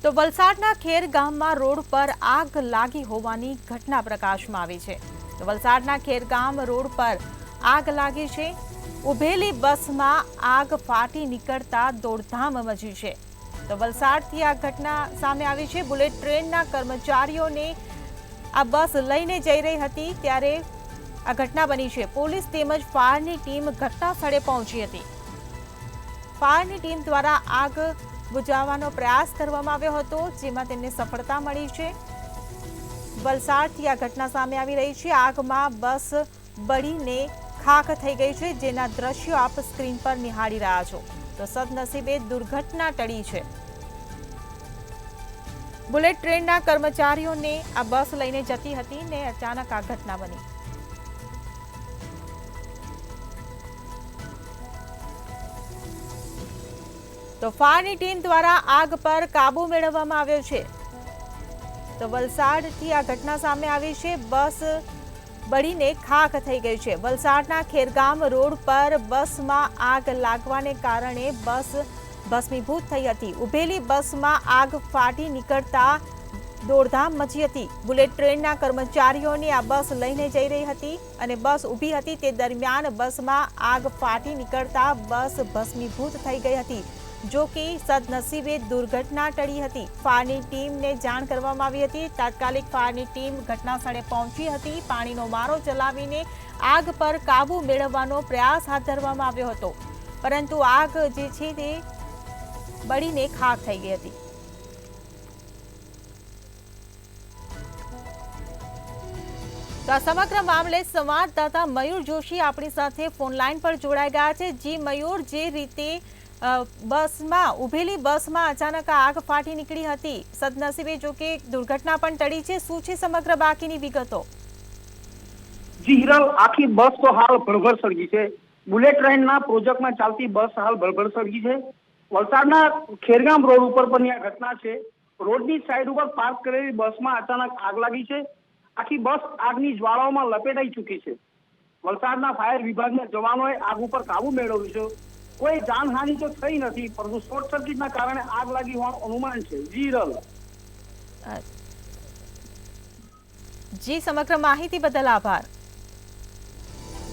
તો વલસાડના ખેર ગામમાં રોડ પર આગ લાગી હોવાની ઘટના પ્રકાશમાં આવી છે। તો વલસાડના ખેર ગામ રોડ પર આગ લાગી છે। ઉભેલી બસમાં આગ ફાટી નીકળતા દોડધામ મચી છે। તો વલસાડથી આ ઘટના સામે આવી છે। બુલેટ ટ્રેનના કર્મચારીઓને આ બસ લઈને જઈ રહી હતી ત્યારે આ ઘટના બની છે। પોલીસ તેમજ ફાયરની ટીમ ઘટના સ્થળે પહોંચી હતી। ફાયરની ટીમ દ્વારા આગ બુઝાવવાનો પ્રયાસ કરવામાં આવ્યો હતો, જેમાં તેમને સફળતા મળી છે। વલસાડથી આ ઘટના સામે આવી રહી છે। આગમાં બસ બળીને ખાખ થઈ ગઈ છે, જેના દ્રશ્યો આપ સ્ક્રીન પર નિહાળી રહ્યા છો। તો સદનસીબે દુર્ઘટના ટળી છે। બુલેટ ટ્રેનના કર્મચારીઓને આ બસ લઈને જતી હતી ને અચાનક આ ઘટના બની। તો ફાયરની ટીમ દ્વારા આગ પર કાબુ મેળવવામાં આવ્યો છે। તો વલસાડથી આ ઘટના સામે આવી છે। બસ બળીને ખાખ થઈ ગઈ છે। વલસાડના ખેરગામ રોડ પર બસમાં આગ લાગવાને કારણે બસ ભસ્મીભૂત થઈ હતી। ઉભેલી બસમાં આગ ફાટી નીકળતા દોડધામ મચી હતી। બુલેટ ટ્રેનના કર્મચારીઓને આ બસ લઈને જઈ રહી હતી અને બસ ઊભી હતી તે દરમિયાન બસમાં આગ ફાટી નીકળતા બસ ભસ્મીભૂત થઈ ગઈ હતી। જો કે સદનસીબે દુર્ઘટના ટળી હતી। ફાયરની ટીમને જાણ કરવામાં આવી હતી। તાત્કાલિક ફાયરની ટીમ ઘટના સ્થળે પહોંચી હતી। પાણીનો મારો ચલાવીને આગ પર કાબુ મેળવવાનો પ્રયાસ હાથ ધરવામાં આવ્યો હતો, પરંતુ આગ જે છે તે બળીને ખાખ થઈ ગઈ હતી। તો આ સમગ્ર મામલે સંવાદદાતા મયુર જોશી આપણી સાથે ફોન લાઈન પર જોડાઈ ગયા છે। જી મયુર, જે રીતે બસમાં ઉભેલી બસમાં અચાનક આગ ફાટી નીકળી હતી, સદનસીબે જો કે દુર્ઘટના પણ ટળી છે, શું છે સમગ્ર બાકીની વિગતો? જી હિરલ, આખી બસ તો હાલ ભડભડ સળગી છે। બુલેટ ટ્રેનના પ્રોજેક્ટમાં ચાલતી બસ હાલ ભડભડ સળગી છે। વલસાડના ખેરગામ રોડ ઉપર પણ આ ઘટના છે। રોડની સાઈડ ઉપર પાર્ક કરેલી બસમાં અચાનક આગ લાગી છે। આખી બસ આગની જ્વાળાઓમાં લપેટાઈ ચૂકી છે। વલસાડના ફાયર વિભાગના જવાનોએ આગ ઉપર કાબુ મેળવ્યો છે। કોઈ જાનહાનિ તો થઈ નથી, પરંતુ શોર્ટ સર્કિટના કારણે આગ લાગી હોવાનું અનુમાન છે। જી હિરલ। જી, સમગ્ર માહિતી બદલ આભાર।